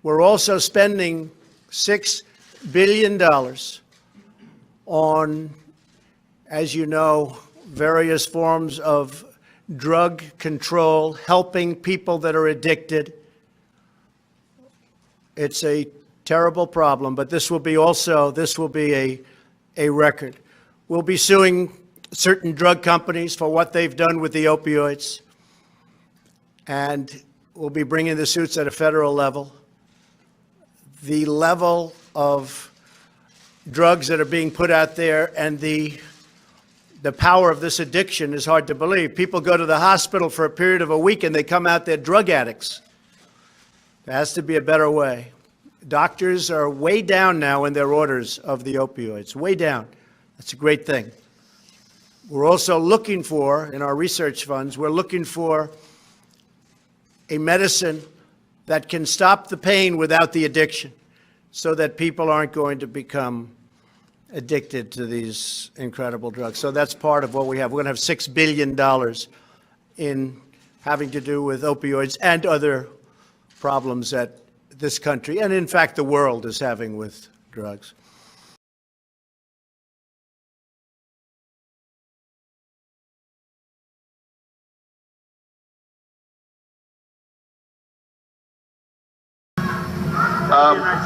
We're also spending $6 billion on, as you know, various forms of drug control, helping people that are addicted. It's a terrible problem, but this will be a record. We'll be suing certain drug companies for what they've done with the opioids, and we'll be bringing the suits at a federal level. The level of drugs that are being put out there and the power of this addiction is hard to believe. People go to the hospital for a period of a week and they come out, they're drug addicts. There has to be a better way. Doctors are way down now in their orders of the opioids, way down. That's a great thing. We're also looking for, in our research funds, we're looking for a medicine that can stop the pain without the addiction so that people aren't going to become addicted to these incredible drugs. So that's part of what we have. We're going to have $6 billion in having to do with opioids and other problems that this country, and in fact the world, is having with drugs.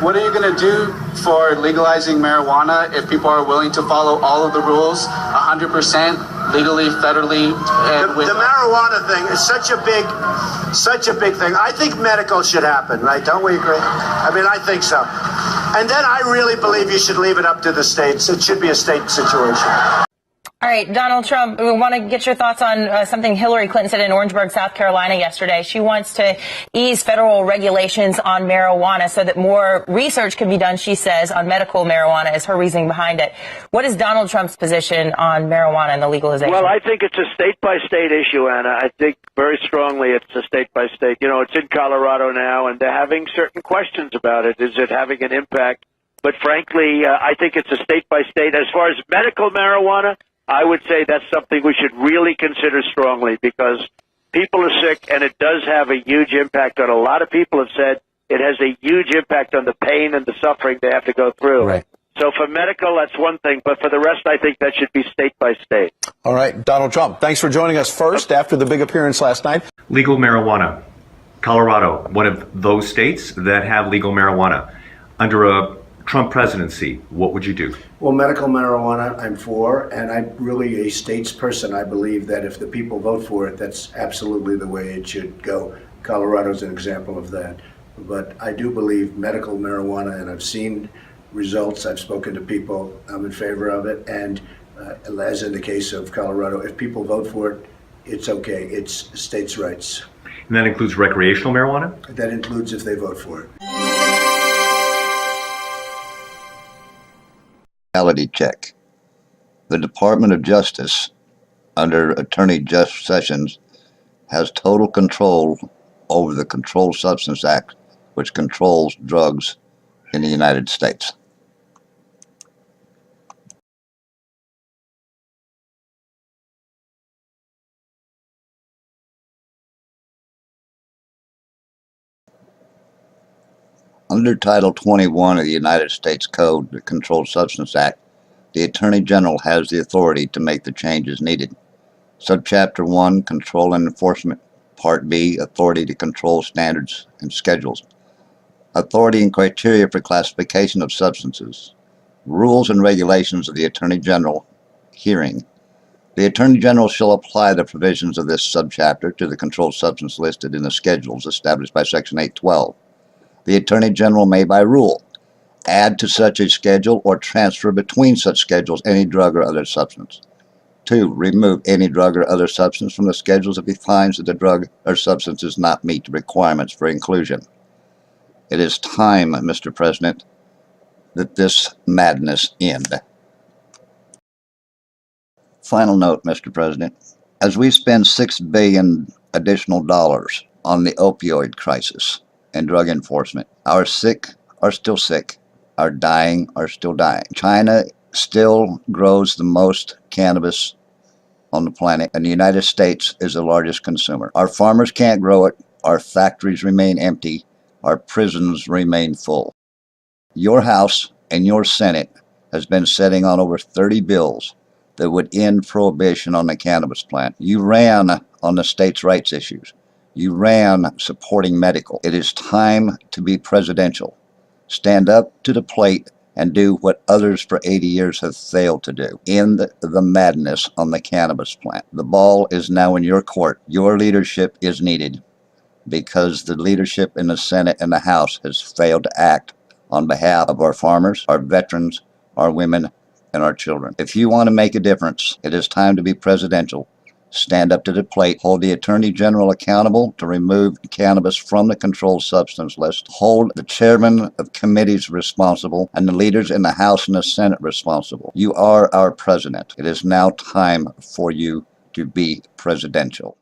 What are you going to do for legalizing marijuana if people are willing to follow all of the rules, 100%, legally, federally? The marijuana thing is such a big thing. I think medical should happen, right? Don't we agree? I mean, I think so. And then I really believe you should leave it up to the states. It should be a state situation. All right, Donald Trump, we want to get your thoughts on something Hillary Clinton said in Orangeburg, South Carolina yesterday. She wants to ease federal regulations on marijuana so that more research can be done, she says, on medical marijuana is her reasoning behind it. What is Donald Trump's position on marijuana and the legalization? Well, I think it's a state-by-state issue, Anna. I think very strongly it's a state-by-state. You know, it's in Colorado now, and they're having certain questions about it. Is it having an impact? But frankly, I think it's a state-by-state. As far as medical marijuana, I would say that's something we should really consider strongly because people are sick, and it does have a huge impact on a lot of people have said it has a huge impact on the pain and the suffering they have to go through. Right. So for medical, that's one thing, but for the rest, I think that should be state by state. All right, Donald Trump, thanks for joining us first after the big appearance last night. Legal marijuana. Colorado, one of those states that have legal marijuana. Under a Trump presidency, what would you do? Well, medical marijuana, I'm for, and I'm really a states person. I believe that if the people vote for it, that's absolutely the way it should go. Colorado's an example of that. But I do believe medical marijuana, and I've seen results. I've spoken to people. I'm in favor of it. And as in the case of Colorado, if people vote for it, it's okay. It's states' rights. And that includes recreational marijuana? That includes if they vote for it. Reality check. The Department of Justice, under Attorney Jeff Sessions, has total control over the Controlled Substance Act, which controls drugs in the United States. Under Title 21 of the United States Code, the Controlled Substance Act, the Attorney General has the authority to make the changes needed. Subchapter 1, Control and Enforcement. Part B, Authority to control standards and schedules. Authority and criteria for classification of substances. Rules and regulations of the Attorney General. Hearing. The Attorney General shall apply the provisions of this subchapter to the controlled substance listed in the schedules established by Section 812. The Attorney General may, by rule, add to such a schedule or transfer between such schedules any drug or other substance. 2. Remove any drug or other substance from the schedules if he finds that the drug or substance does not meet the requirements for inclusion. It is time, Mr. President, that this madness end. Final note, Mr. President. As we spend $6 billion additional dollars on the opioid crisis and drug enforcement, our sick are still sick, our dying are still dying. China still grows the most cannabis on the planet, and the United States is the largest consumer. Our farmers can't grow it, our factories remain empty, our prisons remain full. Your House and your Senate has been sitting on over 30 bills that would end prohibition on the cannabis plant. You ran on the states' rights issues. You ran supporting medical. It is time to be presidential. Stand up to the plate and do what others for 80 years have failed to do. End the madness on the cannabis plant. The ball is now in your court. Your leadership is needed because the leadership in the Senate and the House has failed to act on behalf of our farmers, our veterans, our women, and our children. If you want to make a difference, it is time to be presidential. Stand up to the plate. Hold the Attorney General accountable to remove cannabis from the controlled substance list. Hold the chairman of committees responsible and the leaders in the House and the Senate responsible. You are our president. It is now time for you to be presidential.